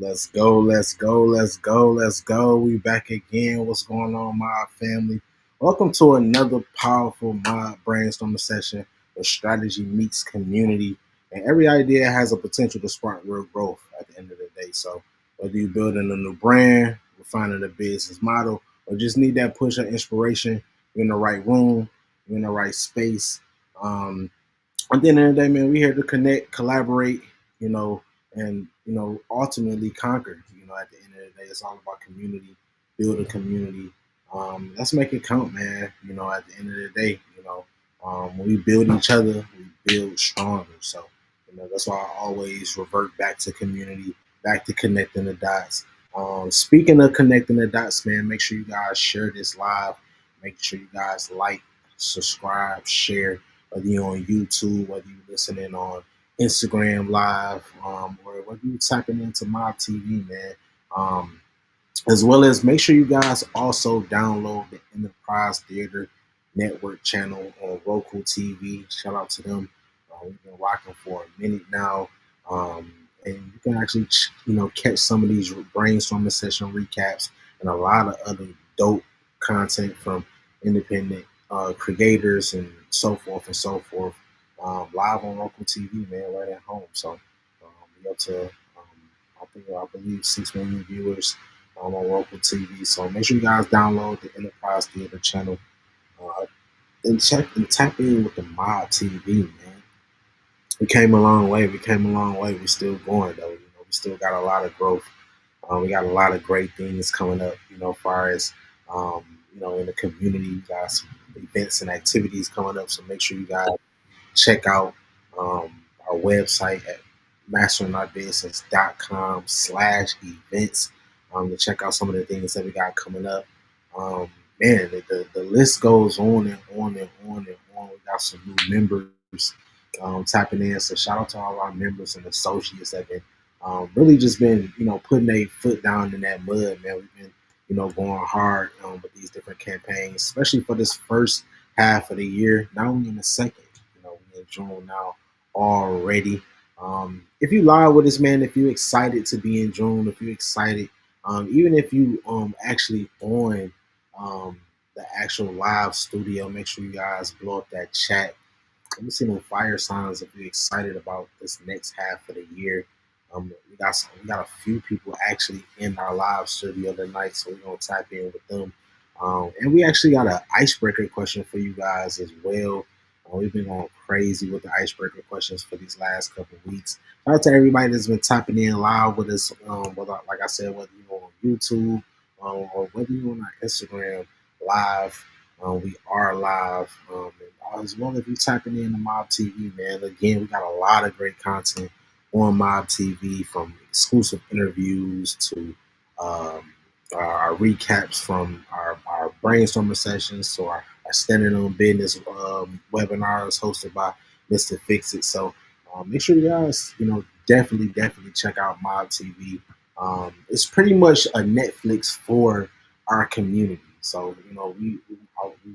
Let's go, let's go, let's go, let's go. We back again. What's going on, my family? Welcome to another powerful mob brainstorming session where strategy meets community. And every idea has a potential to spark real growth at the end of the day. So whether you're building a new brand, refining a business model, or just need that push of inspiration, you're in the right room, you're in the right space. Um, at the end of the day, man, we're here to connect, collaborate, you know, and ultimately conquer. At the end of the day, it's all about community, build a community. Let's make it count, man. At the end of the day, when we build each other, we build stronger. So, that's why I always revert back to community, back to connecting the dots. Speaking of connecting the dots, man, make sure you guys share this live. Make sure you guys like, subscribe, share, whether you're on YouTube, whether you're listening on Instagram Live, or whether you're tapping into M.O.B TV, man. As well as make sure you guys also download the Enterprise Theater Network channel on Roku TV. Shout out to them. We've been rocking for a minute now. And you can actually, catch some of these brainstorming session recaps and a lot of other dope content from independent creators and so forth and so forth. Live on Roku TV, man, right at home. So we up to, I believe 6 million viewers on Roku TV. So make sure you guys download the Enterprise Theater channel uh, and check and tap in with the M.O.B TV, man. We came a long way. We came a long way. We're still going though. We still got a lot of growth. We got a lot of great things coming up. As far as in the community, we got some events and activities coming up. So make sure you guys check out our website at masteringourbusiness.com/events to check out some of the things that we got coming up. Man, the list goes on and on and on and on. We got some new members tapping in. So shout out to all our members and associates that been really just been putting a foot down in that mud, man. We've been going hard with these different campaigns, especially for this first half of the year. Not only in the second, we're in June now already. If you live with us, man, if you're excited to be in June, if you're excited, even if you actually on the actual live studio, make sure you guys blow up that chat. Let me see them fire signs if you're excited about this next half of the year. We got a few people actually in our live studio tonight, so we're gonna tap in with them. And we actually got an icebreaker question for you guys as well. We've been going crazy with the icebreaker questions for these last couple of weeks. Shout out to everybody that's been tapping in live with us. Like I said, whether you're on YouTube or whether you're on our Instagram live, we are live. And as well, if you're tapping in to M.O.B TV, man, again, we got a lot of great content on M.O.B TV, from exclusive interviews to our recaps from our brainstorming sessions to our standing on business webinars hosted by Mr. Fix It. So make sure you guys, definitely check out M.O.B TV. It's pretty much a Netflix for our community. So we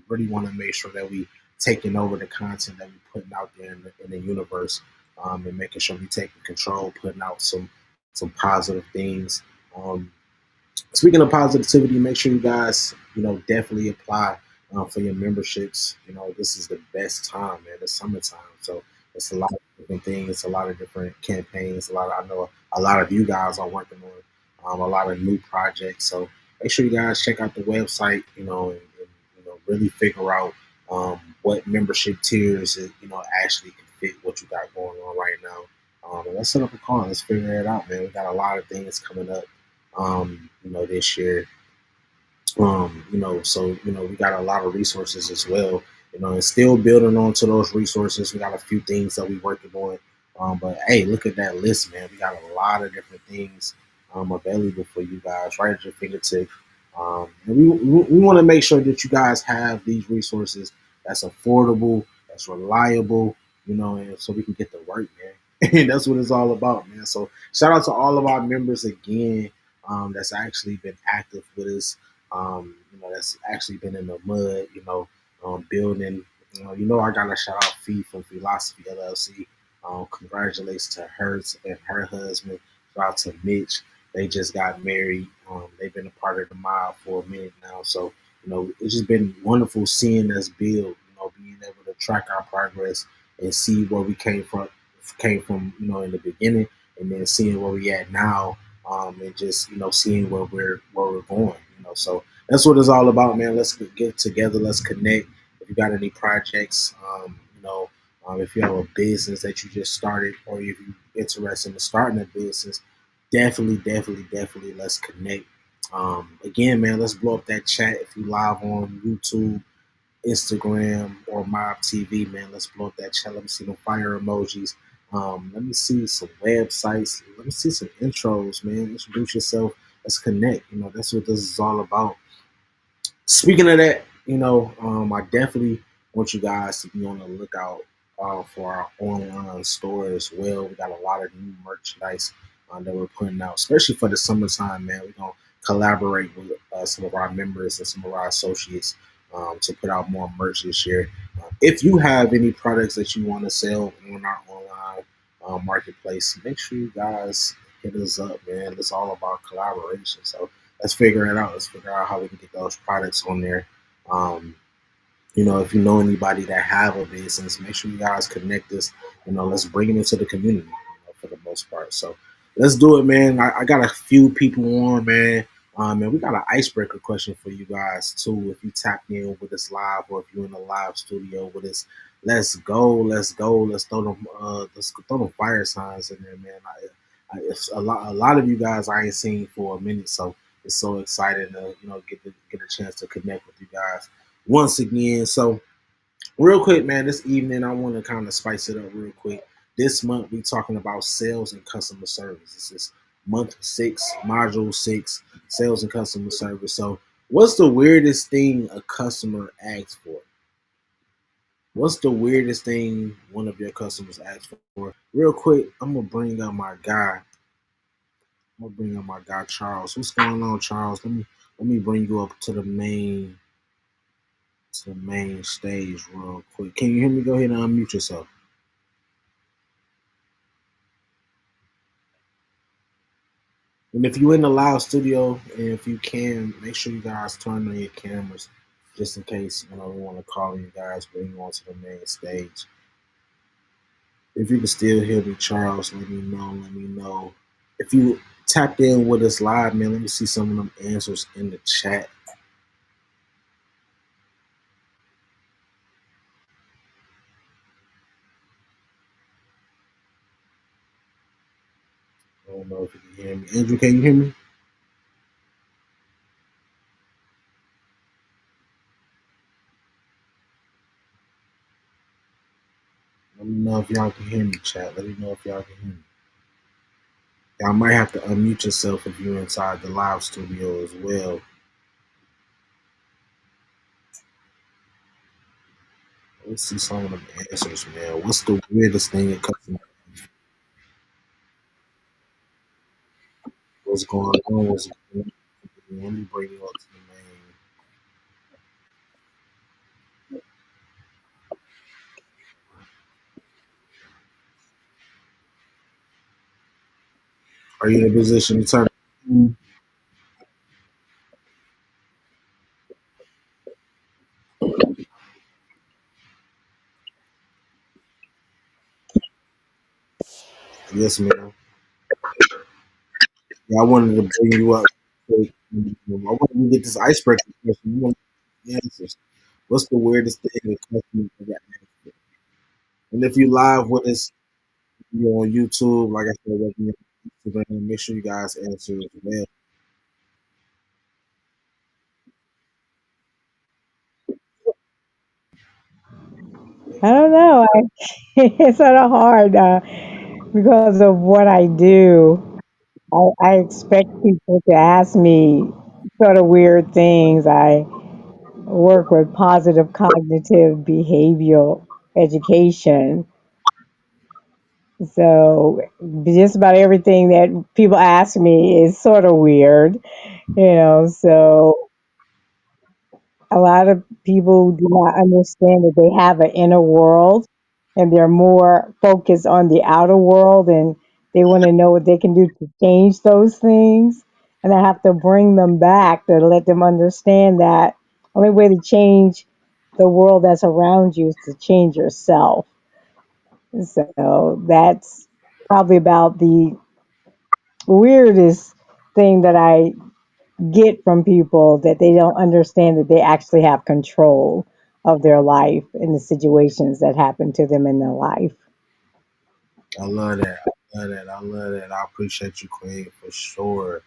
really want to make sure that we taking over the content that we're putting out there in the universe, and making sure we taking control, putting out some positive things. Speaking of positivity, make sure you guys, definitely apply for your memberships. This is the best time, man. It's summertime, so it's a lot of different things, a lot of different campaigns. I know a lot of you guys are working on a lot of new projects. So make sure you guys check out the website, and really figure out what membership tiers actually can fit what you got going on right now. And let's set up a call. Let's figure it out, man. We got a lot of things coming up, this year. So we got a lot of resources as well. And still building on to those resources. We got a few things that we're working on. But hey, look at that list, man. We got a lot of different things available for you guys right at your fingertip. And we want to make sure that you guys have these resources that's affordable, that's reliable, and so we can get to work, man. And that's what it's all about, man. So shout out to all of our members again, that's actually been active with us, that's actually been in the mud, building. I got to shout out Fee from Philosophy LLC. Congratulations to her and her husband. Shout out to Mitch. They just got married. They've been a part of the mob for a minute now. So, it's just been wonderful seeing us build, being able to track our progress and see where we came from, in the beginning, and then seeing where we at now, and just, seeing where we're going, So that's what it's all about, man. Let's get together. Let's connect. If you got any projects, if you have a business that you just started, or if you're interested in starting a business, definitely, definitely, definitely, let's connect. Again, man, let's blow up that chat. If you live on YouTube, Instagram, or Mob TV, man, let's blow up that chat. Let me see the fire emojis. Let me see some websites. Let me see some intros, man. Introduce yourself. Let's connect. That's what this is all about. Speaking of that, I definitely want you guys to be on the lookout for our online store as well. We got a lot of new merchandise that we're putting out, especially for the summertime, man. We're going to collaborate with some of our members and some of our associates to put out more merch this year. If you have any products that you want to sell on our online marketplace, make sure you guys hit us up, man. It's all about collaboration. So let's figure it out. Let's figure out how we can get those products on there. Um, if you know anybody that have a business, make sure you guys connect us. Let's bring it into the community, for the most part. So let's do it, man. I got a few people on, man. And we got an icebreaker question for you guys too. If you tap in with us live, or if you're in the live studio with us, let's go, let's go, let's throw them fire signs in there, man. It's a lot of you guys I ain't seen for a minute, so it's so exciting to get a chance to connect with you guys once again. So real quick, man, this evening I want to kind of spice it up real quick. This month we talking about sales and customer service. This is month 6, module 6, sales and customer service. So what's the weirdest thing a customer asks for? What's the weirdest thing one of your customers asks for? Real quick, I'm gonna bring up my guy. I'm gonna bring up my guy Charles. What's going on, Charles? Let me bring you up to the main stage real quick. Can you hear me? Go ahead and unmute yourself. And if you're in the live studio, and if you can, make sure you guys turn on your cameras, just in case we want to call you guys, bring you onto the main stage. If you can still hear me, Charles, let me know. Let me know. If you tapped in with us live, man, let me see some of them answers in the chat. I don't know if you can hear me. Andrew, can you hear me? Let me know if y'all can hear me, chat. Let me know if y'all can hear me. Y'all might have to unmute yourself if you're inside the live studio as well. Let's see some of the answers, man. What's the weirdest thing a customer? What's going on? What's going on? Let me bring you up to the main. Are you in a position to turn? Yes, ma'am. Yeah, I wanted to bring you up. I wanted to get this icebreaker question. You want the answers. What's the weirdest thing a customer ever asked for? And if you live with us, you're on YouTube, like I said, whether you're on Instagram, make sure you guys answer as well. I don't know. It's sort of hard because of what I do. I expect people to ask me sort of weird things. I work with positive cognitive behavioral education. So just about everything that people ask me is sort of weird. So a lot of people do not understand that they have an inner world and they're more focused on the outer world and They want to know what they can do to change those things. And I have to bring them back to let them understand that only way to change the world that's around you is to change yourself. So that's probably about the weirdest thing that I get from people, that they don't understand that they actually have control of their life and the situations that happen to them in their life. I love that. I love that. I love that. I appreciate you, Queen, for sure.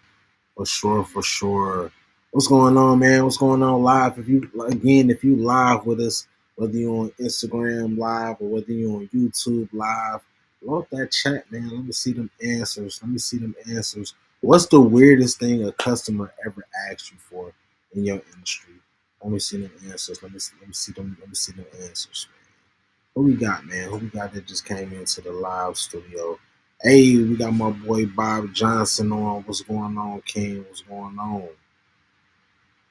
For sure, for sure. What's going on, man? What's going on live? If you live with us, whether you on Instagram live or whether you on YouTube live, load that chat, man. Let me see them answers. Let me see them answers. What's the weirdest thing a customer ever asked you for in your industry? Let me see them answers. Let me see them. Let me see them answers, man. Who we got, man? Who we got that just came into the live studio? Hey, we got my boy Bob Johnson on. What's going on, King? What's going on?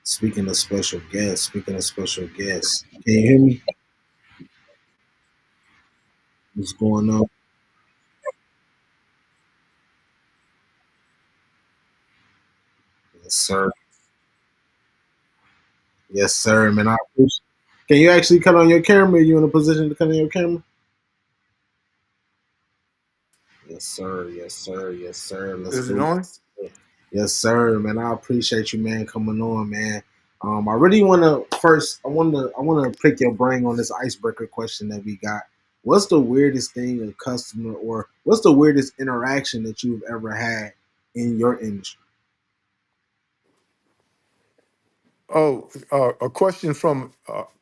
Speaking of special guests, can you hear me? What's going on? Yes, sir. Yes, sir, man. I appreciate. Can you actually cut on your camera? Are you in a position to cut on your camera? Yes, sir. Yes, sir. Yes, sir. Let's Is it do on? it. Yes, sir, man. I appreciate you, man, coming on, man. I really want to first. I want to pick your brain on this icebreaker question that we got. What's the weirdest thing a customer, or what's the weirdest interaction that you've ever had in your industry? Oh, a question from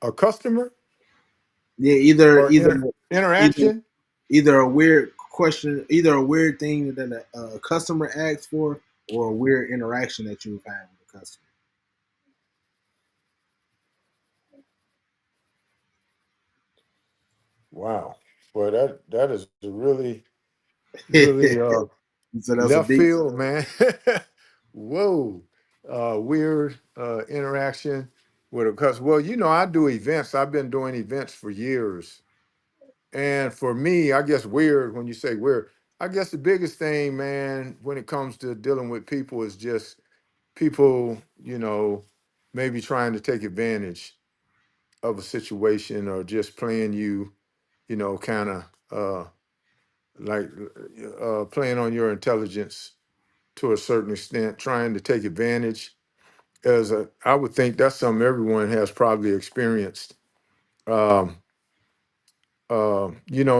a customer Yeah, or either interaction? either a weird question, either a weird thing that a customer asks for, or a weird interaction that you've had with a customer. Wow. Well, that is a really So that's a left deep. field, man. Whoa. Weird interaction with a customer. Well, I do events. I've been doing events for years. And for me, I guess weird, when you say weird, I guess the biggest thing, man, when it comes to dealing with people is just people, maybe trying to take advantage of a situation, or just playing you, kind of like playing on your intelligence to a certain extent, trying to take advantage. I would think that's something everyone has probably experienced, um,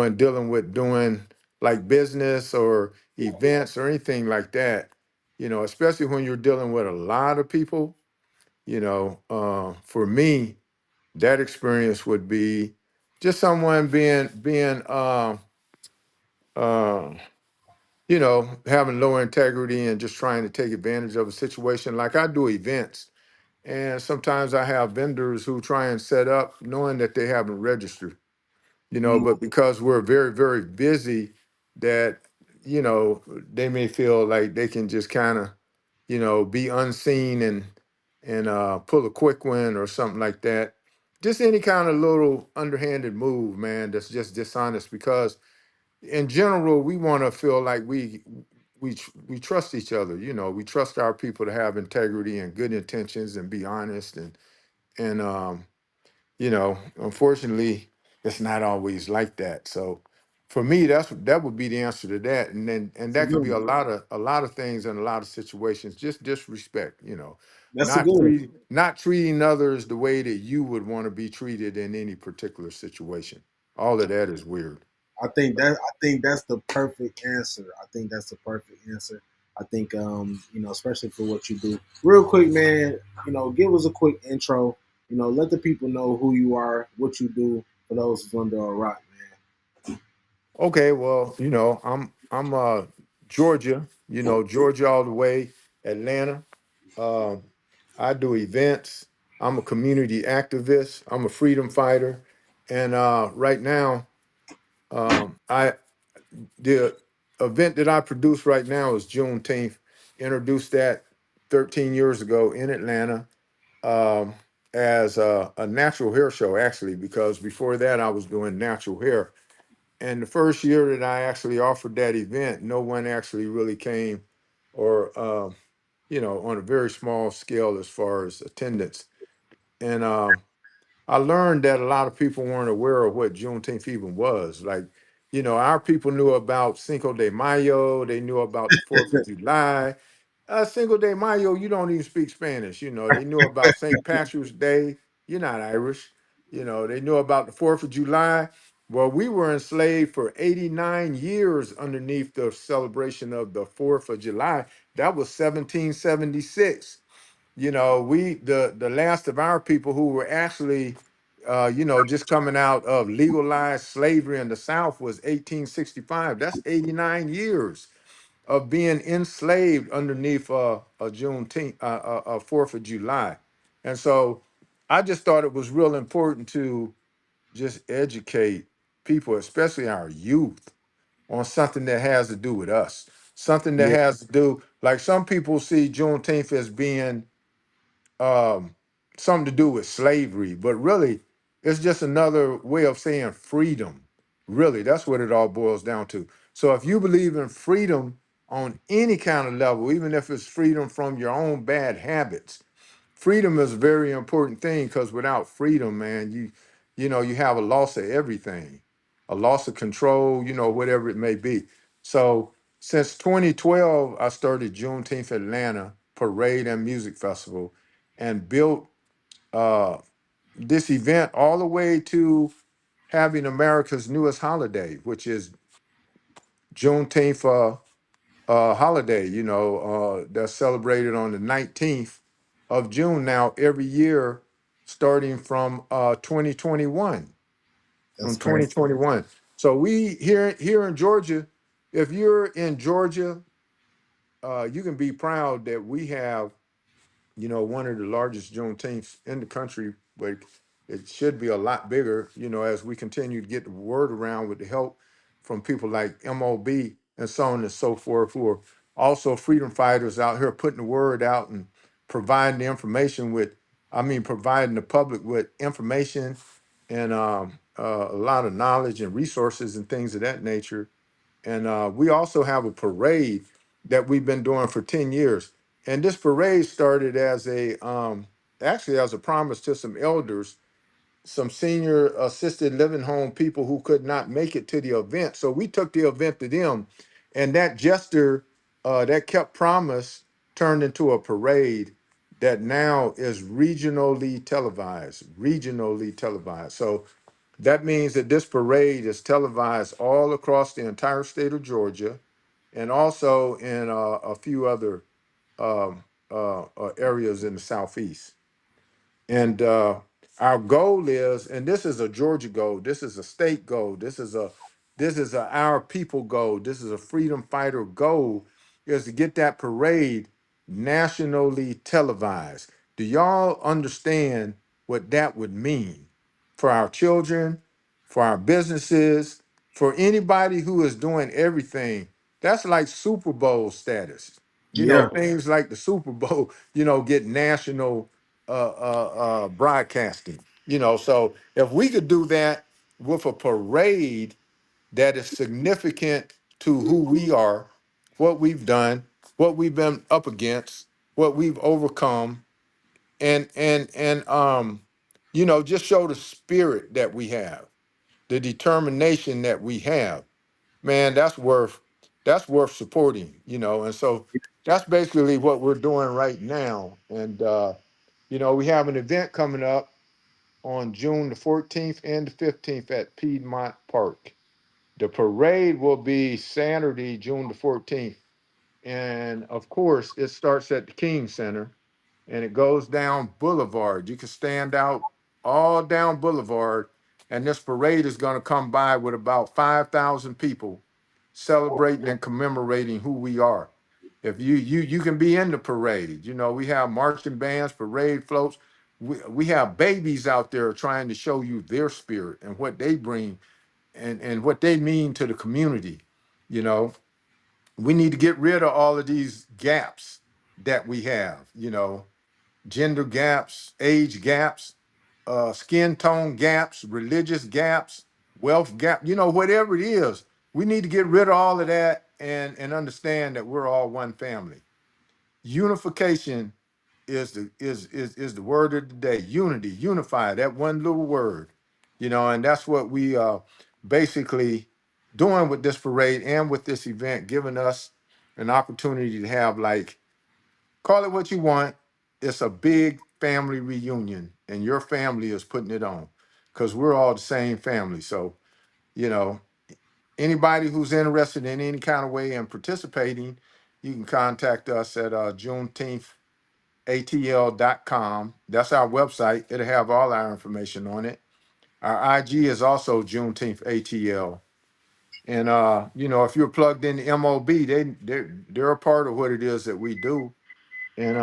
in dealing with doing like business or events or anything like that. Especially when you're dealing with a lot of people. For me, that experience would be just someone being uh, having lower integrity and just trying to take advantage of a situation. Like, I do events, and sometimes I have vendors who try and set up knowing that they haven't registered, Mm, but because we're very, very busy, that, they may feel like they can just kind of, be unseen and pull a quick win or something like that. Just any kind of little underhanded move, man, that's just dishonest, because in general, we want to feel like we trust each other. We trust our people to have integrity and good intentions and be honest, and unfortunately, it's not always like that. So for me, that would be the answer to that. And that's a that good could be one. a lot of things in a lot of situations. Just disrespect, That's a good one. not treating others the way that you would want to be treated in any particular situation. All of that is weird. I think that's the perfect answer. I think that's the perfect answer. I think especially for what you do. Real quick, man, give us a quick intro. Let the people know who you are, what you do, for those who's under a rock, Okay, well, I'm Georgia, Georgia all the way, Atlanta. Um, I do events. I'm a community activist. I'm a freedom fighter, and right now, I the event that I produce right now is Juneteenth. Introduced that 13 years ago in Atlanta, um, as a natural hair show, actually, because before that I was doing natural hair. And the first year that I actually offered that event, no one actually really came, or on a very small scale as far as attendance. And I learned that a lot of people weren't aware of what Juneteenth even was. Like, our people knew about Cinco de Mayo, they knew about the 4th of July. Cinco de Mayo, you don't even speak Spanish. They knew about St. Patrick's Day. You're not Irish. They knew about the 4th of July. Well, we were enslaved for 89 years underneath the celebration of the 4th of July. That was 1776. We the last of our people who were actually just coming out of legalized slavery in the South was 1865. That's 89 years of being enslaved underneath a Juneteenth, a 4th of July. And so I just thought it was real important to just educate people, especially our youth, on something that has to do with us, something that Yeah. has to do, like some people see Juneteenth as being um, something to do with slavery, but really, it's just another way of saying freedom. Really, that's what it all boils down to. So, if you believe in freedom on any kind of level, even if it's freedom from your own bad habits, freedom is a very important thing because without freedom, man, you have a loss of everything, a loss of control, whatever it may be. So since 2012, I started Juneteenth Atlanta Parade and Music Festival and built uh, this event all the way to having America's newest holiday, which is Juneteenth holiday, that's celebrated on the 19th of June now every year, starting from 2021. That's From crazy. 2021. So we here in Georgia, if you're in Georgia, you can be proud that we have one of the largest Juneteenths in the country, but it should be a lot bigger, as we continue to get the word around with the help from people like M.O.B. and so on and so forth, who are also freedom fighters out here putting the word out and providing the information providing the public with information and a lot of knowledge and resources and things of that nature. And we also have a parade that we've been doing for 10 years. And this parade started as actually as a promise to some elders, some senior assisted living home people who could not make it to the event. So we took the event to them, and that gesture, that kept promise, turned into a parade that now is regionally televised. Regionally televised. So that means that this parade is televised all across the entire state of Georgia, and also in a few other areas in the southeast. And our goal is, and this is a Georgia goal, this is a state goal, this is our people goal, this is a freedom fighter goal, is to get that parade nationally televised. Do y'all understand what that would mean for our children, for our businesses, for anybody who is doing everything? That's like Super Bowl status. Yeah. Things like the Super Bowl, get national broadcasting. So if we could do that with a parade that is significant to who we are, what we've done, what we've been up against, what we've overcome, and just show the spirit that we have, the determination that we have, man, that's worth supporting, and so that's basically what we're doing right now. And we have an event coming up on June the 14th and the 15th at Piedmont Park. The parade will be Saturday, June the 14th. And of course, it starts at the King Center and it goes down Boulevard. You can stand out all down Boulevard, and this parade is going to come by with about 5,000 people celebrating and commemorating who we are. If you can be in the parade, we have marching bands, parade floats. We have babies out there trying to show you their spirit and what they bring and what they mean to the community. You know, we need to get rid of all of these gaps that we have, gender gaps, age gaps, skin tone gaps, religious gaps, wealth gap, whatever it is, we need to get rid of all of that and understand that we're all one family. Unification is the word of the day. Unity, unify, that one little word. And that's what we basically doing with this parade and with this event, giving us an opportunity to have, like, call it what you want. It's a big family reunion, and your family is putting it on because we're all the same family. So, you know, anybody who's interested in any kind of way in participating, you can contact us at juneteenthatl.com. That's our website. It'll have all our information on it. Our IG is also Juneteenth ATL. And if you're plugged in M.O.B, they're a part of what it is that we do. And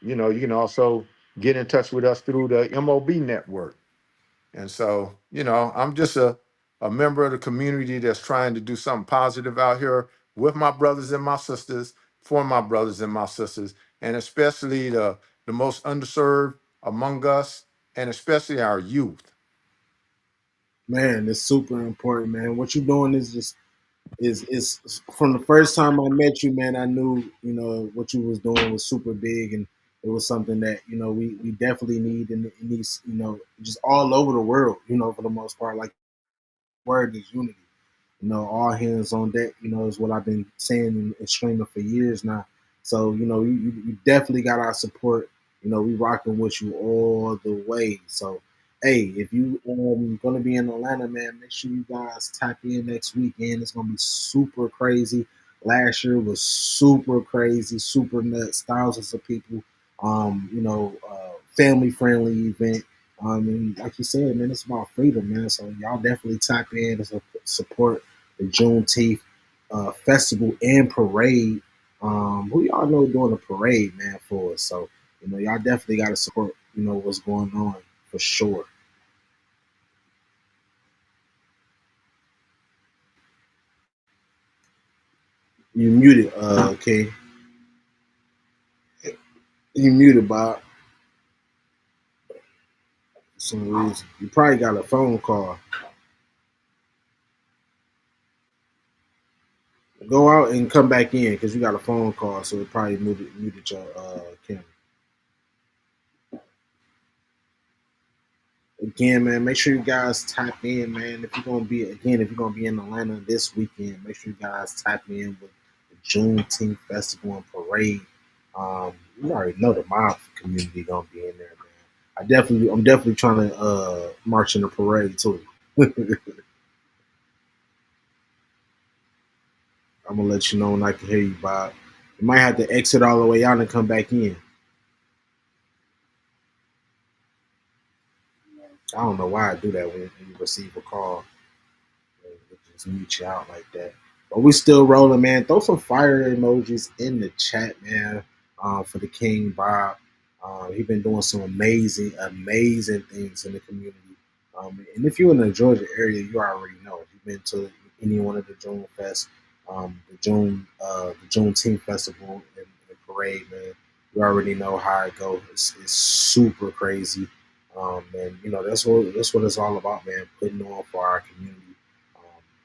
you can also get in touch with us through the M.O.B network. And so, I'm just a member of the community that's trying to do something positive out here with my brothers and my sisters, for my brothers and my sisters, and especially the most underserved among us, and especially our youth. Man, it's super important, man. What you're doing is just is from the first time I met you, man. I knew what you was doing was super big, and it was something that we definitely need in these just all over the world. For the most part, like word is unity. All hands on deck, is what I've been saying and streaming for years now. So, you definitely got our support. We rocking with you all the way. So, hey, if you gonna be in Atlanta, man, make sure you guys tap in next weekend. It's gonna be super crazy. Last year was super crazy, super nuts, thousands of people. Family friendly event. And like you said, man, it's about freedom, man. So y'all definitely tap in to support the Juneteenth festival and parade. Who y'all know doing a parade, man, for us. So, y'all definitely got to support, what's going on for sure. You muted, okay. You muted, Bob. For some reason. You probably got a phone call. Go out and come back in because you got a phone call, so it probably muted your camera. Again, man, make sure you guys tap in, man. If you're gonna be in Atlanta this weekend, make sure you guys tap in with the Juneteenth Festival and Parade. You already know the mob community gonna be in there, man. I'm definitely trying to march in the parade too. I'm gonna let you know when I can hear you, Bob. You might have to exit all the way out and come back in. I don't know why I do that when you receive a call. It just mute you out like that. But we still rolling, man. Throw some fire emojis in the chat, man, for the King Bob. He's been doing some amazing, amazing things in the community. And if you're in the Georgia area, you already know. If you've been to any one of the June Fest, the Juneteenth Festival and parade, man, you already know how it goes. It's super crazy. And that's what it's all about, man. Putting on for our community,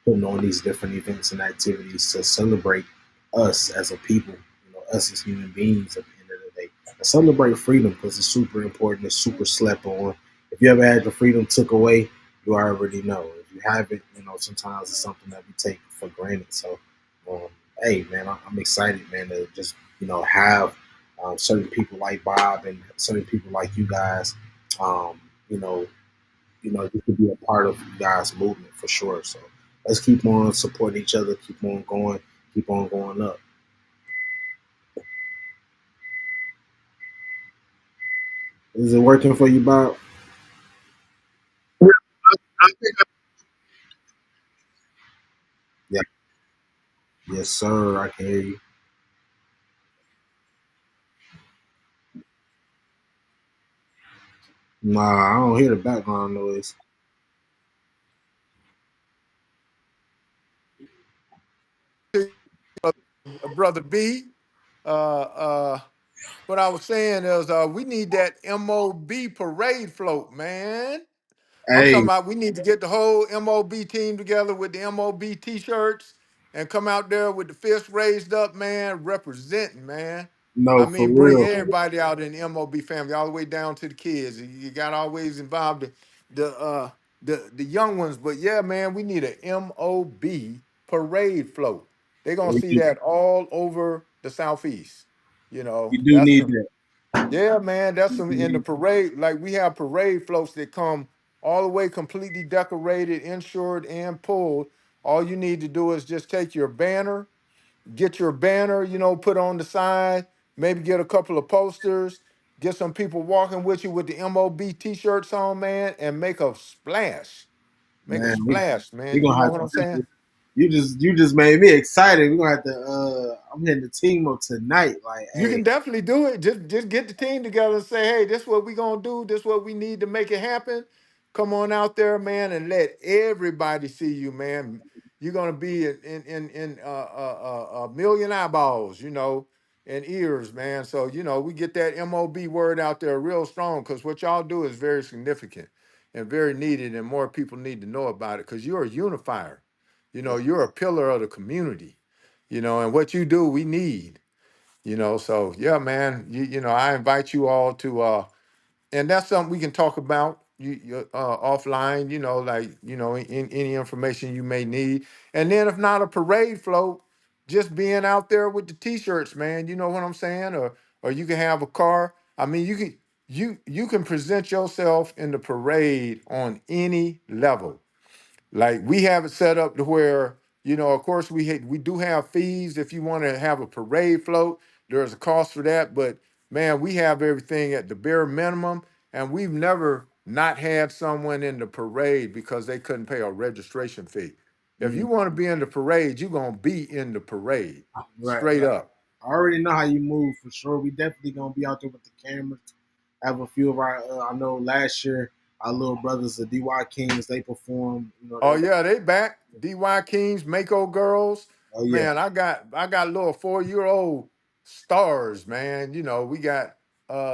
putting on these different events and activities to celebrate us as a people, us as human beings at the end of the day. And celebrate freedom because it's super important. It's super slept on. If you ever had your freedom took away, you already know. If you haven't, sometimes it's something that we take for granted. So, um, hey, man, I'm excited, man, to just have certain people like Bob and certain people like you guys, um, you know, you could be a part of you guys' movement for sure. So let's keep on supporting each other, keep on going up. Is it working for you, Bob? Yeah. Yes, sir. I can hear you. Nah, I don't hear the background noise. Brother B, uh, uh, what I was saying is we need that MOB parade float, man. I'm talking Hey, about we need to get the whole MOB team together with the MOB t-shirts and come out there with the fist raised up, man, representing, man. I no, for mean, bring real. everybody out in the MOB family, all the way down to the kids. You got always involved the the young ones, but yeah, man, we need a MOB parade float. They're gonna We see do, that all over the southeast. we do That's need some that. yeah, man, that's We some do in the need parade. Like we have parade floats that come all the way completely decorated, insured, and pulled. All you need to do is just take your banner, get your banner, put on the side, maybe get a couple of posters, get some people walking with you with the MOB t-shirts on, man, and make a splash. Make a man. splash, We man. You gonna know have what I'm saying? to. You just made me excited. We're gonna have to. I'm hitting the team up tonight. Like, You hey, can definitely do it. Just get the team together and say, hey, this is what we gonna do. This is what we need to make it happen. Come on out there, man, and let everybody see you, man. You're gonna be in a million eyeballs, and ears, man. So we get that MOB word out there real strong because what y'all do is very significant and very needed, and more people need to know about it because you're a unifier. You're a pillar of the community. And what you do, we need. So yeah, man, I invite you all to and that's something we can talk about offline, like in any information you may need. And then if not a parade float, just being out there with the t-shirts, man, you know what I'm saying? Or you can have a car. I mean, you can present yourself in the parade on any level. Like we have it set up to where, of course we do have fees if you want to have a parade float. There's a cost for that, but man, we have everything at the bare minimum, and we've never not had someone in the parade because they couldn't pay a registration fee. If mm, you want to be in the parade, you're gonna be in the parade, right, straight right. up. I already know how you move for sure. We definitely gonna be out there with the cameras. Have a few of our. I know last year our little brothers, the DY Kings, they performed. Oh yeah, they back. DY Kings, Mako girls. Oh yeah, Man, I got little 4-year-old stars, man. We got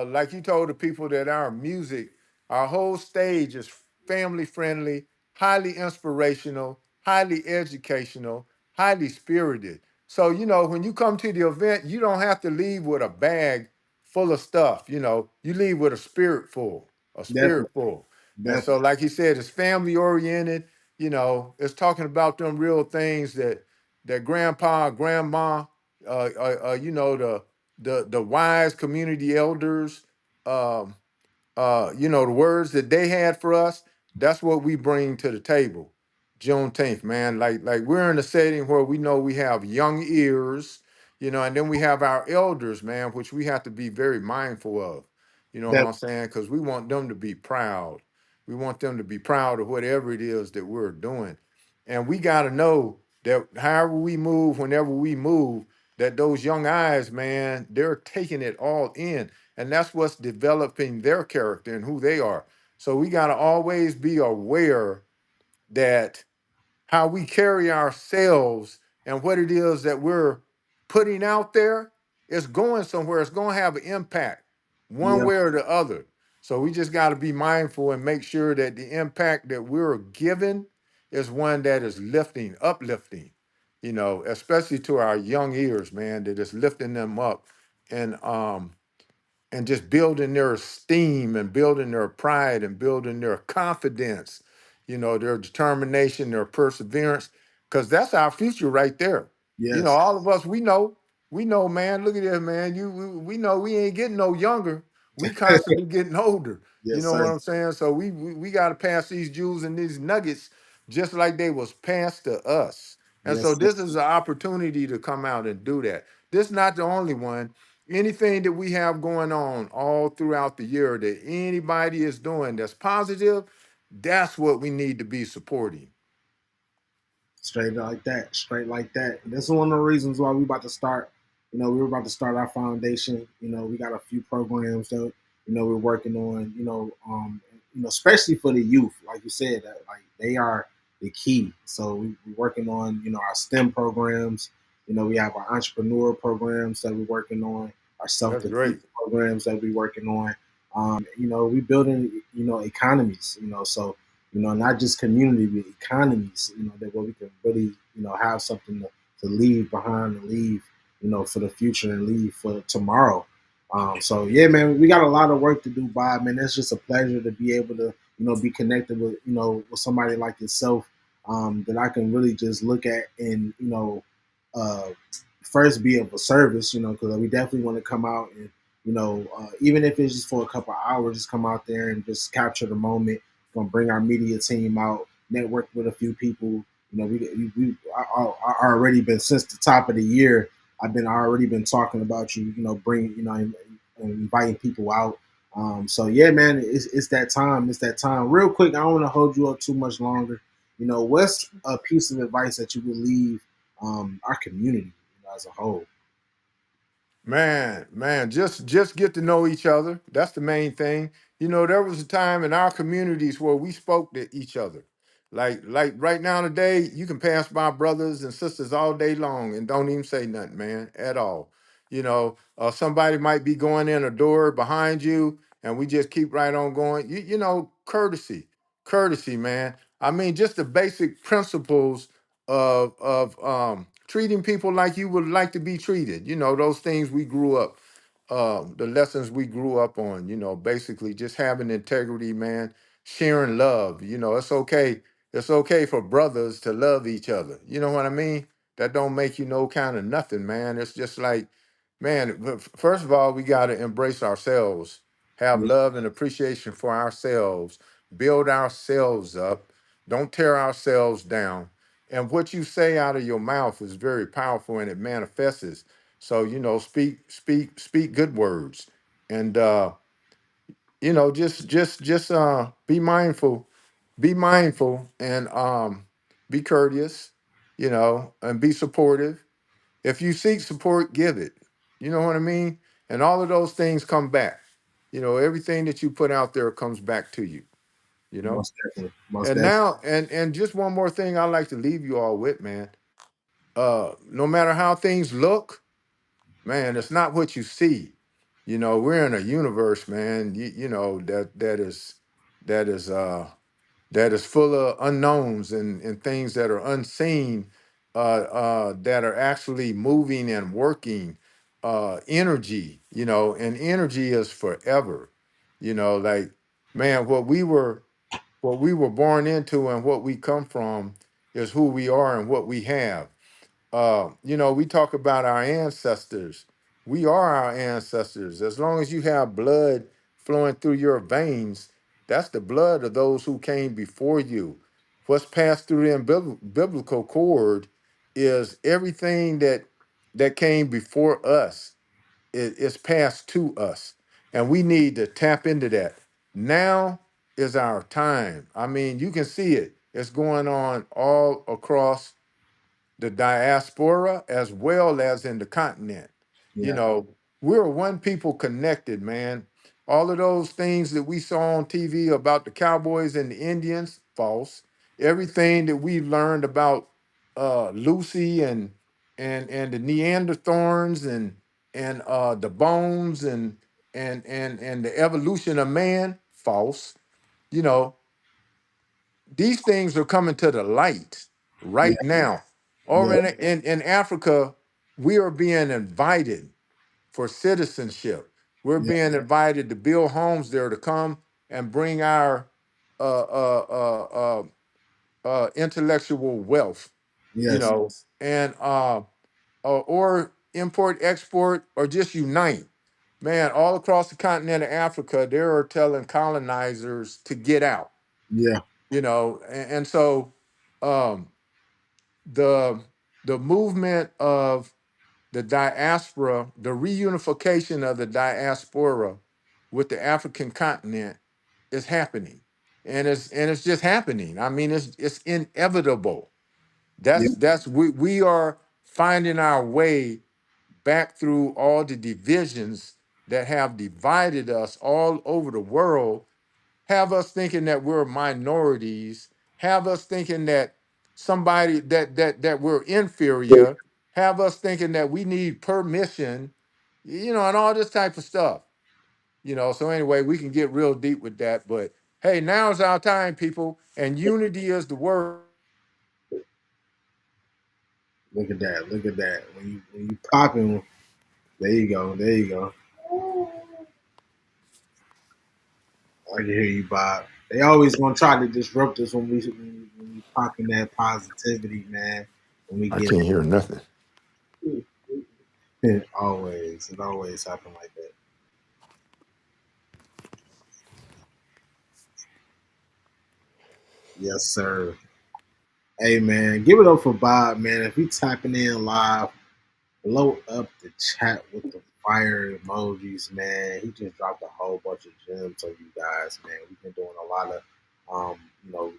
like you told the people that our music, our whole stage is family friendly, highly inspirational, highly educational, highly spirited. So, when you come to the event, you don't have to leave with a bag full of stuff, you leave with a spirit full, a definitely, spirit full. And so, definitely, like he said, it's family oriented. It's talking about them real things that grandpa, grandma, the wise community elders, um, the words that they had for us. That's what we bring to the table. Juneteenth, man. Like we're in a setting where we know we have young ears, and then we have our elders, man, which we have to be very mindful of. You know what definitely. I'm saying? Because we want them to be proud. We want them to be proud of whatever it is that we're doing. And we got to know that however we move, whenever we move, that those young eyes, man, they're taking it all in. And that's what's developing their character and who they are. So we got to always be aware that how we carry ourselves and what it is that we're putting out there is going somewhere. It's going to have an impact one Yeah, way or the other. So we just got to be mindful and make sure that the impact that we're giving is one that is lifting, uplifting, especially to our young ears, man, that is lifting them up and just building their esteem and building their pride and building their confidence, their determination, their perseverance, because that's our future right there. yes, All of us, we know, man, look at this, man. We know we ain't getting no younger. We constantly getting older. You yes, know what sir. I'm saying? So we got to pass these jewels and these nuggets just like they was passed to us. And so Yes, sir. this is an opportunity to come out and do that. This is not the only one. Anything that we have going on all throughout the year that anybody is doing that's positive, that's what we need to be supporting. Straight like that, straight like that. And this is one of the reasons why we about to start. We're about to start our foundation. We got a few programs that we're working on. Especially for the youth, like you said, that like they are the key. So we're working on our STEM programs. We have our entrepreneur programs that we're working on, our self That's defeat great. programs that we're working on. We building economies. So not just community, but economies, that where we can really, have something to leave behind and leave, for the future and leave for tomorrow. So yeah, man, we got a lot of work to do, Bob. Man, it's just a pleasure to be able to, be connected with, with somebody like yourself, that I can really just look at and, uh, first be of a service, because we definitely want to come out and, even if it's just for a couple of hours, just come out there and just capture the moment. Gonna bring our media team out, network with a few people. I already been since the top of the year. I've been already been talking about you. Bringing and inviting people out. So yeah, man, it's that time. It's that time. Real quick, I don't want to hold you up too much longer. What's a piece of advice that you would leave our community, as a whole? Man, just get to know each other. That's the main thing. There was a time in our communities where we spoke to each other. Like right now today, you can pass by brothers and sisters all day long and don't even say nothing, man, at all. Somebody might be going in a door behind you, and we just keep right on going. Courtesy, man. I mean, just the basic principles of treating people like you would like to be treated. Those things we grew up, the lessons we grew up on. Basically just having integrity, man. Sharing love. It's okay. It's okay for brothers to love each other. You know what I mean? That don't make you no kind of nothing, man. It's just like, man. First of all, we got to embrace ourselves, have Yeah, love and appreciation for ourselves, build ourselves up, don't tear ourselves down, and what you say out of your mouth is very powerful and it manifests. So speak good words, and just be mindful, and be courteous, and be supportive. If you seek support, give it. You know what I mean? And all of those things come back. Everything that you put out there comes back to you. You know. most definitely, most And definitely. now, and just one more thing I like to leave you all with, man. No matter how things look, man, it's not what you see. We're in a universe, man. That is that is full of unknowns and things that are unseen, that are actually moving and working. Energy, and energy is forever. Like, man, what we were born into and what we come from is who we are and what we have. We talk about our ancestors. We are our ancestors. As long as you have blood flowing through your veins, that's the blood of those who came before you. What's passed through the biblical cord is everything that came before us. Is passed to us, and we need to tap into that. Now is our time. I mean, you can see it. It's going on all across the diaspora as well as in the continent. You Yeah, know, we're one people connected, man. All of those things that we saw on TV about the Cowboys and the Indians, false. Everything that we learned about Lucy and the Neanderthals and the bones and the evolution of man, false. You know, these things are coming to the light yeah, right now. Or yeah, in Africa, we are being invited for citizenship. We're yeah, being invited to build homes there to come and bring our uh, uh, uh, intellectual wealth, yes, and or import, export, or just unite. Man, all across the continent of Africa, they are telling colonizers to get out. yeah, And so um, the the movement of the diaspora, the reunification of the diaspora with the African continent is happening, and it's just happening. I mean, it's inevitable. yeah, We are finding our way back through all the divisions that have divided us all over the world, have us thinking that we're minorities, have us thinking that somebody that we're inferior, have us thinking that we need permission, and all this type of stuff. So anyway, we can get real deep with that, but Hey, now's our time, people, and unity is the word. Look at that. Look at that. When you popping, there you go. There you go. I can hear you, Bob. They always gonna try to disrupt us when we popping that positivity, man. When we I get can't hear nothing. it, always it always happen like that. Yes, sir. Hey, man, give it up for Bob, man. If we tapping in live, blow up the chat with the fire emojis, man. He just dropped a whole bunch of gems on you guys, man. We've been doing a lot of,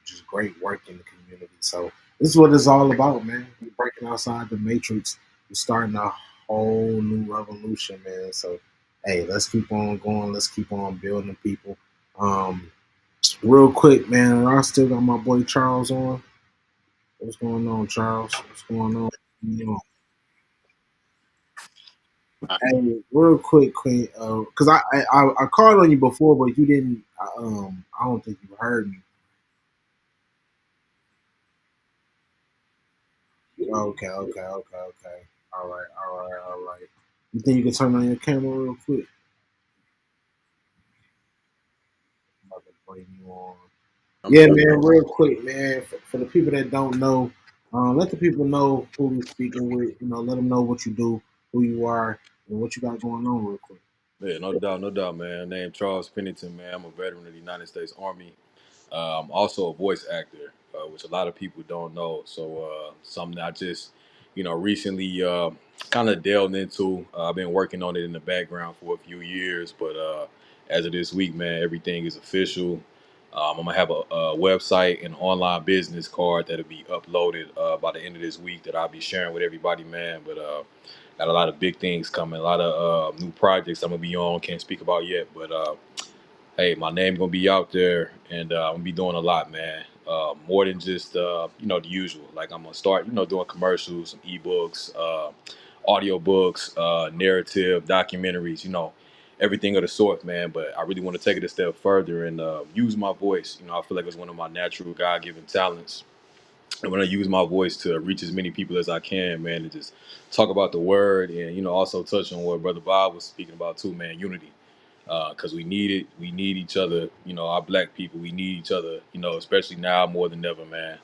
just great work in the community. So this is what it's all about, man. We're breaking outside the matrix. We're starting a whole new revolution, man. So, hey, let's keep on going. Let's keep on building people. Um, Real quick, man. I still got my boy Charles on. What's going on, Charles? What's going on? You know, hey, real quick, Queen, because I called on you before, but you didn't. I don't think you heard me. Okay, okay, okay, okay. All right, all right, all right. You think you can turn on your camera real quick? I'm about to bring you on. I'm Yeah, here. man. Real quick, man. For the people that don't know, let the people know who we're speaking with. Let them know what you do, who you are, and what you got going on, real quick. Yeah, no doubt, man. Name Charles Pennington, man. I'm a veteran of the United States Army. I'm also a voice actor, which a lot of people don't know. So something I just, recently kind of delved into. I've been working on it in the background for a few years, but as of this week, man, everything is official. I'm gonna have a website and online business card that'll be uploaded by the end of this week that I'll be sharing with everybody, man. But got a lot of big things coming, a lot of new projects I'm gonna be on. Can't speak about yet, but hey, my name gonna be out there, and I'm gonna be doing a lot, man. More than just the usual. Like I'm gonna start, doing commercials, some ebooks, audiobooks, narrative, documentaries, everything of the sort, man. But I really want to take it a step further and use my voice. I feel like it's one of my natural God-given talents. And when I use my voice to reach as many people as I can, man, and just talk about the word and also touch on what Brother Bob was speaking about too, man, unity. Because we need it, we need each other. Our black people, we need each other. Especially now more than ever, man.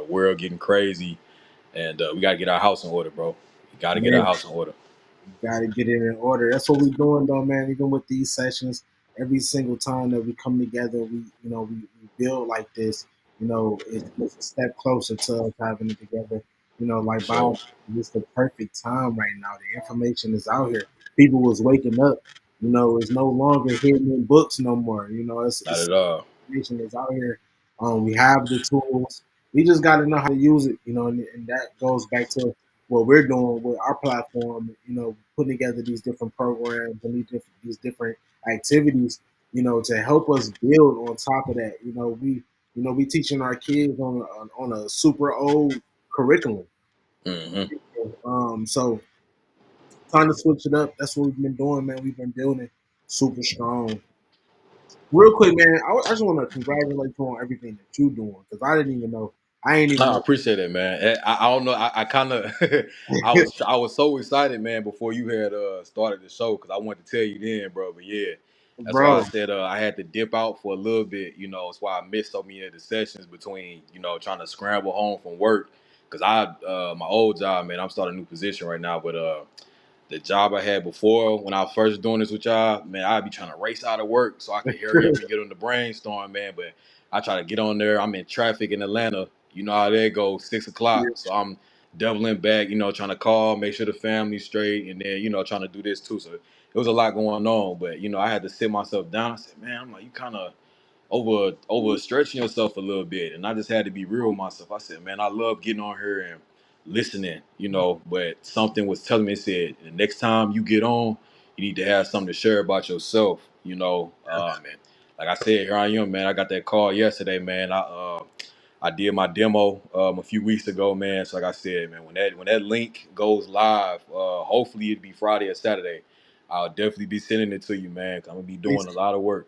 World getting crazy, and we gotta get our house in order, bro. We gotta get our Man, house in order. got to get it in order. That's what we're doing, though, man. Even with these sessions, every single time that we come together, we build like this. It's a step closer to us having it together. For Like sure. Bob, it's the perfect time right now. The information is out here. People was waking up. It's no longer hidden in books no more. Not It's at all. information is out here. We have the tools. We just got to know how to use it. And that goes back to what we're doing with our platform. Putting together these different programs and these different activities. To help us build on top of that. We teaching our kids on a super old curriculum. Hmm. So time to switch it up. That's what we've been doing, man. We've been building super strong. Real quick, man, I just want to congratulate you on everything that you're doing because I didn't even know. I ain't even No, I know. appreciate it, man. I don't know. I kind of I was so excited, man, before you had started the show because I wanted to tell you then, bro. But yeah, that's why I Bro, said I had to dip out for a little bit. That's why I missed so many of the sessions between trying to scramble home from work because my old job, man. I'm starting a new position right now, but the job I had before when I was first doing this with y'all, man, I'd be trying to race out of work so I could hurry up and get on the brainstorm, man. But I try to get on there. I'm in traffic in Atlanta. You know how that goes, 6 o'clock. So I'm doubling back, trying to call, make sure the family's straight, and then, trying to do this too. So it was a lot going on. But, I had to sit myself down. I said, man, I'm like, you kind of overstretching yourself a little bit. And I just had to be real with myself. I said, man, I love getting on here and listening, but something was telling me, it said, the next time you get on, you need to have something to share about yourself, and like I said, here I am, man. I got that call yesterday, man. I did my demo a few weeks ago, man. So like I said, man, when that link goes live, hopefully it'll be Friday or Saturday. I'll definitely be sending it to you, man. 'Cause I'm gonna be doing a lot of work.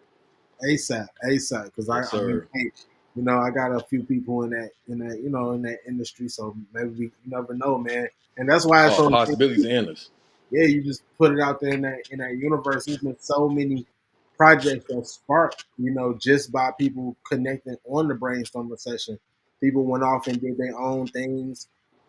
ASAP, ASAP, because Yes, I mean, sir. hey, you know, I got a few people in that you know in that industry, so maybe you never know, man. And that's why it's Oh, so possibilities important. are endless. Yeah, you just put it out there in that universe. There's been so many projects that sparked, just by people connecting on the brainstorming session. People went off and did their own things,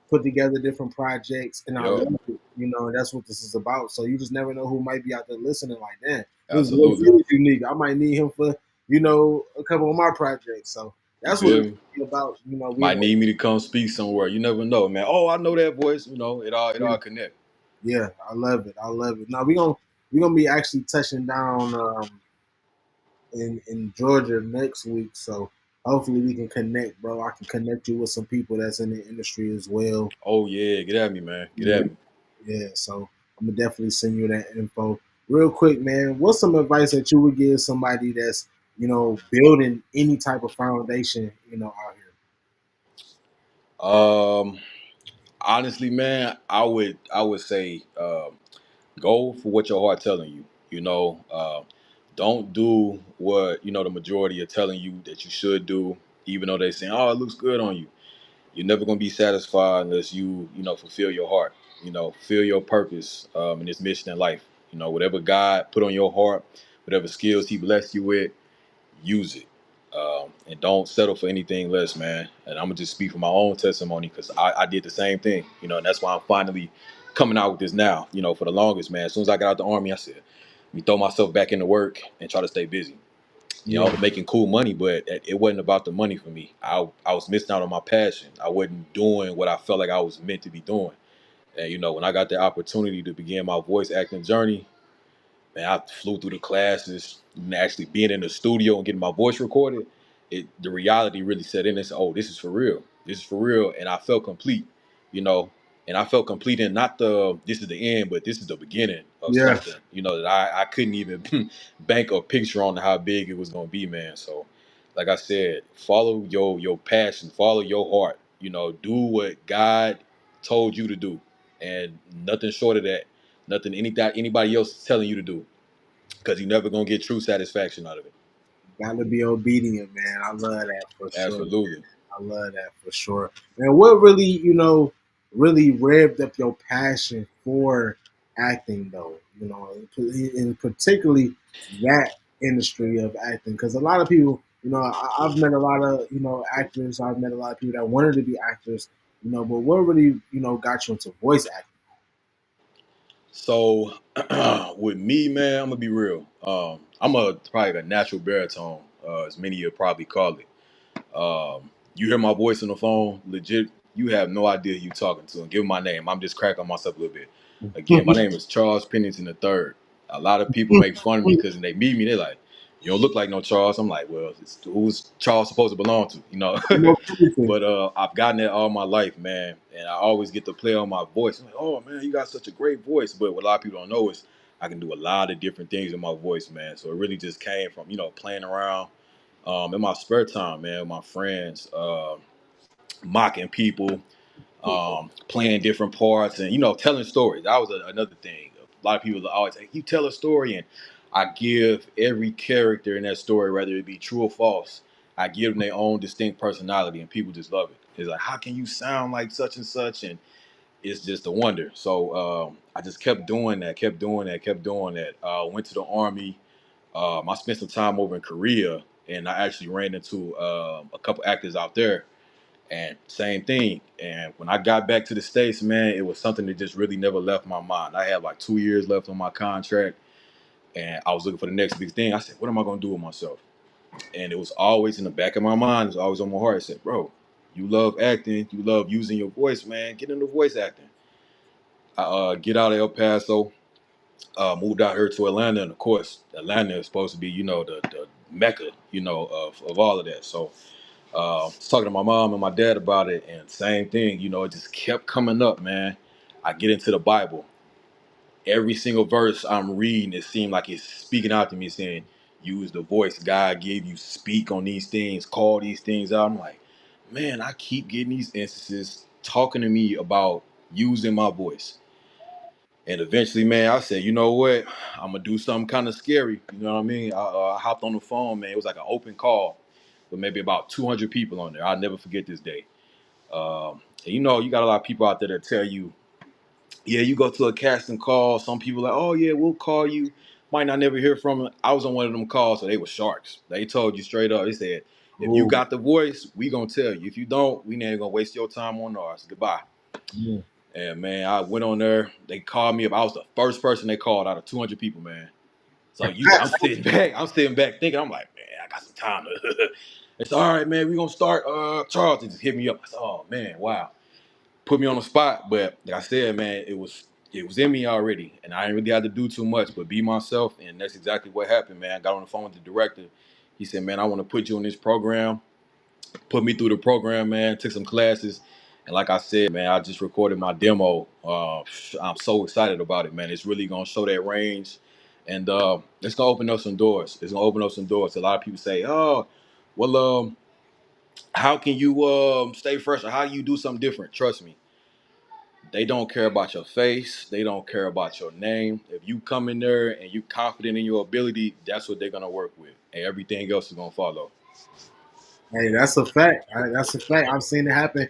put together different projects, and I Yep, love it. And that's what this is about. So you just never know who might be out there listening. Like, damn, this absolutely. is unique. I might need him for a couple of my projects. So You that's what feel it's me? about. We Might need me to come speak somewhere. You never know, man. Oh, I know that voice. You know, it all connect. yeah, I love it. I love it. Now we're gonna be actually touching down in Georgia next week, so hopefully we can connect, bro. I can connect you with some people that's in the industry as well. Oh yeah, get at me, man. Get Yeah, at me. yeah. So I'm gonna definitely send you that info real quick, man. What's some advice that you would give somebody that's building any type of foundation, out here? Um, honestly, man, I would say go for what your heart telling you. Don't do what the majority are telling you that you should do, even though they're saying, "Oh, it looks good on you." You're never gonna be satisfied unless you fulfill your heart. Fulfill your purpose in this mission in life. Whatever God put on your heart, whatever skills He blessed you with, use it. And don't settle for anything less, man. And I'm gonna just speak from my own testimony because I did the same thing, and that's why I'm finally coming out with this now. For the longest, man. As soon as I got out the army, I said, let me throw myself back into work and try to stay busy. I Yeah, was making cool money, but it wasn't about the money for me. I was missing out on my passion. I wasn't doing what I felt like I was meant to be doing. And when I got the opportunity to begin my voice acting journey, man, I flew through the classes, and actually being in the studio and getting my voice recorded. The reality really set in and said, "Oh, this is for real. This is for real." And I felt complete, you know. And I felt complete in not the this is the end, but this is the beginning of yeah. something, that I couldn't even bank a picture on how big it was gonna be, man. So, like I said, follow your passion, follow your heart. Do what God told you to do, and nothing short of that, nothing anybody else is telling you to do, because you're never gonna get true satisfaction out of it. Got to be obedient, man. I love that for sure. Absolutely. I love that for sure. And what really, really revved up your passion for acting, though? In particularly that industry of acting, because a lot of people, I've met a lot of, actors. I've met a lot of people that wanted to be actors, but what really, got you into voice acting? So with me, man, I'm gonna be real. I'm probably a natural baritone, as many of you probably call it. You hear my voice on the phone, legit. You have no idea who you talking to. And give my name. I'm just cracking myself a little bit. Again, my name is Charles Pennington III. A lot of people make fun of me because when they meet me, they're like, "You don't look like no Charles." I'm like, "Well, who's Charles supposed to belong to?" No, anything. But I've gotten that all my life, man, and I always get to play on my voice. I'm like, "Oh man, you got such a great voice." But what a lot of people don't know is I can do a lot of different things with my voice, man. So it really just came from playing around in my spare time, man, with my friends, mocking people, playing different parts, and telling stories. That was another thing. A lot of people always say, "You tell a story," and I give every character in that story, whether it be true or false, I give them their own distinct personality, and people just love it. It's like, how can you sound like such and such? And it's just a wonder. So I just kept doing that, kept doing that, kept doing that. Went to the army. I spent some time over in Korea, and I actually ran into a couple actors out there, and same thing. And when I got back to the States, man, it was something that just really never left my mind. I had like 2 years left on my contract, and I was looking for the next big thing. I said, what am I going to do with myself? And it was always in the back of my mind. It was always on my heart. I said, bro, you love acting. You love using your voice, man. Get into voice acting. I get out of El Paso, moved out here to Atlanta. And of course, Atlanta is supposed to be, the mecca, of all of that. So I was talking to my mom and my dad about it, and same thing, it just kept coming up, man. I get into the Bible. Every single verse I'm reading, it seemed like it's speaking out to me, saying, use the voice God gave you, speak on these things, call these things out. I'm like, man, I keep getting these instances talking to me about using my voice. And eventually, man, I said, you know what? I'm gonna do something kind of scary. You know what I mean? I hopped on the phone, man. It was like an open call with maybe about 200 people on there. I'll never forget this day. And you know, you got a lot of people out there that tell you, yeah, you go to a casting call. Some people like, oh yeah, we'll call you. Might not never hear from them. I was on one of them calls, so they were sharks. They told you straight up. They said, if you Oh, got the voice, we gonna tell you. If you don't, we ain't gonna waste your time on ours. Goodbye. yeah. And man, I went on there. They called me up. I was the first person they called out of 200 people, man. So I'm sitting back. I'm sitting back thinking. I'm like, man, I got some time to. It's all right, man. We gonna start. Charles just hit me up. I said, oh man, wow, put me on the spot. But like I said, man, it was in me already, and I didn't really have to do too much, but be myself, and that's exactly what happened, man. I got on the phone with the director. He said, man, I want to put you in this program. Put me through the program, man. Took some classes, and like I said, man, I just recorded my demo. I'm so excited about it, man. It's really gonna show that range, and it's gonna open up some doors. It's gonna open up some doors. A lot of people say, "Oh, well, how can you stay fresh? Or how do you do something different?" Trust me, they don't care about your face. They don't care about your name. If you come in there and you confident in your ability, that's what they're gonna work with, and everything else is gonna follow. Hey, that's a fact. That's a fact. I've seen it happen.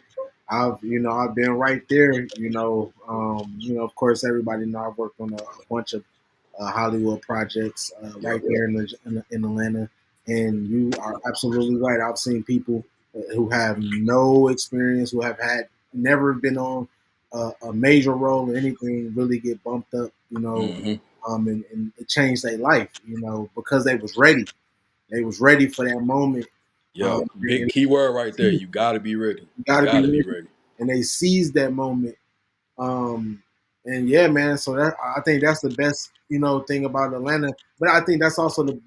I've been right there. Of course, everybody know I've worked on a bunch of Hollywood projects right Yep. there in Atlanta, and you are absolutely right. I've seen people who have no experience, who have had never been on a major role or anything, really get bumped up. Hmm. And it changed their life. Because they was ready. They was ready for that moment. Yo, big And key word right there. You gotta be ready. you You got to be gotta be ready, ready. and they seized that moment. Um, and yeah, man. So I think that's the best thing about Atlanta. But I think that's also the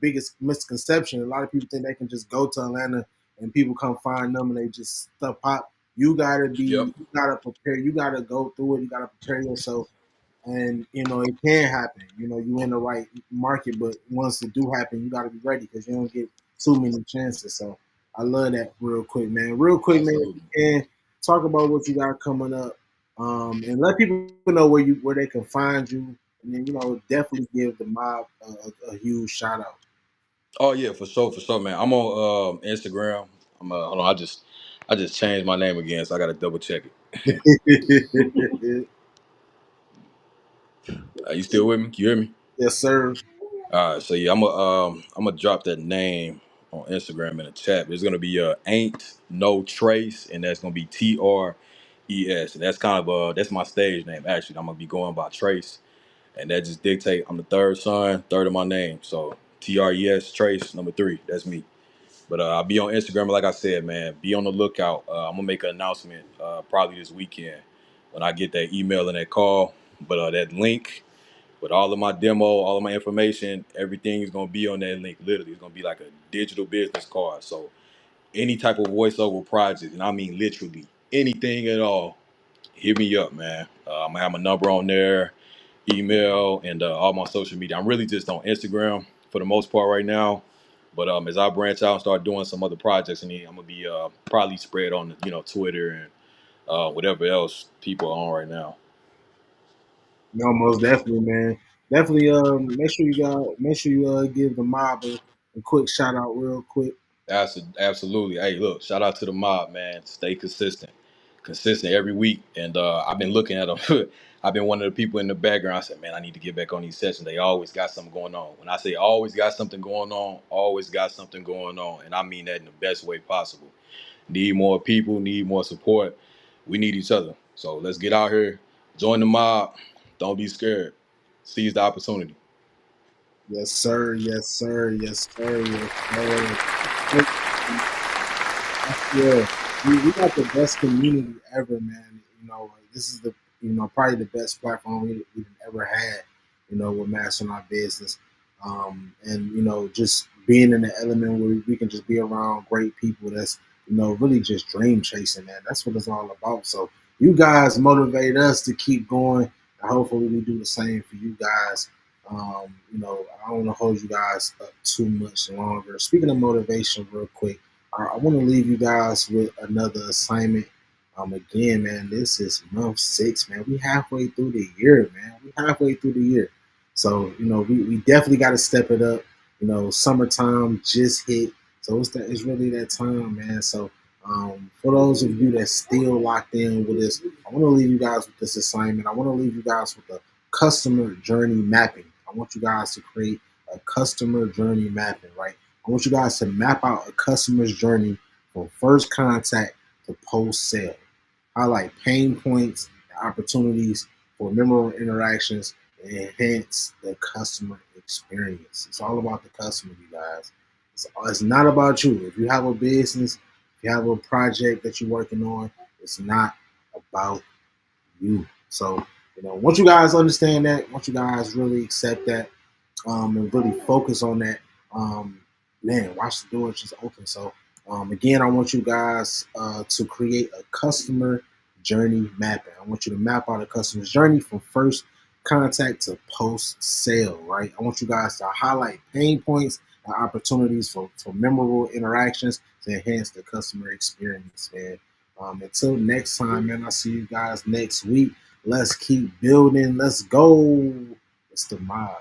biggest misconception. A lot of people think they can just go to Atlanta and people come find them and they just stuff pop. Yep. You gotta prepare. You gotta go through it. You gotta prepare yourself, and it can happen. You in the right market, but once it do happen, you got to be ready because you don't get too many chances. So I love that. Real quick, man. Real quick, man. Absolutely. And talk about what you got coming up, and let people know where they can find you, and then definitely give the mob a huge shout out. Oh yeah, for sure, man. I'm on Instagram. Hold on, I just changed my name again, so I gotta double check it. You still with me? Can you hear me? Yes, sir. All right, so yeah, I'm gonna drop that name on Instagram in the chat. It's gonna be ain't no trace, and that's gonna be TRES, and that's kind of that's my stage name actually. I'm gonna be going by Trace, and that just dictate I'm the third son, third of my name. So TRES Trace number three. That's me. But I'll be on Instagram, like I said, man. Be on the lookout. I'm gonna make an announcement probably this weekend when I get that email and that call. But that link with all of my demo, all of my information, everything is gonna be on that link. Literally, it's gonna be like a digital business card. So any type of voiceover project, and I mean literally anything at all, hit me up, man. I'm gonna have my number on there, email, and all my social media. I'm really just on Instagram for the most part right now. But as I branch out and start doing some other projects, and I'm gonna be probably spread on Twitter and whatever else people are on right now. No, most definitely, man. Definitely. Make sure you give the mob a quick shout out, real quick. Absolutely. Hey, look, shout out to the mob, man. Stay consistent every week. And I've been looking at them. I've been one of the people in the background. I said, man, I need to get back on these sessions. They always got something going on. When I say always got something going on, always got something going on. And I mean that in the best way possible. Need more people, need more support. We need each other. So let's get out here, join the mob. Don't be scared. Seize the opportunity. Yes, sir. Yes, sir. Yes, sir. Yes, sir. Yeah, we got the best community ever, man. This is probably the best platform we've ever had. With Mastering Our Business, and just being in the element where we can just be around great people. That's really just dream chasing, man. That's what it's all about. So you guys motivate us to keep going, and hopefully we do the same for you guys. I don't want to hold you guys up too much longer. Speaking of motivation, real quick. I want to leave you guys with another assignment. Again, man, this is month 6, man. We halfway through the year, man. We halfway through the year. So, we definitely got to step it up. Summertime just hit. So it's really that time, man. So for those of you that's still locked in with us, I want to leave you guys with this assignment. I want to leave you guys with a customer journey mapping. I want you guys to create a customer journey mapping, right? I want you guys to map out a customer's journey from first contact to post sale. Highlight pain points and opportunities for memorable interactions and enhance the customer experience. It's all about the customer, you guys. It's not about you. If you have a business, if you have a project that you're working on, it's not about you. So, once you guys understand that, once you guys really accept that, and really focus on that, um, man, watch the door just open. So, again, I want you guys to create a customer journey mapping. I want you to map out a customer's journey from first contact to post sale, right? I want you guys to highlight pain points and opportunities for memorable interactions to enhance the customer experience, man. Until next time, man, I'll see you guys next week. Let's keep building. Let's go. It's the mob.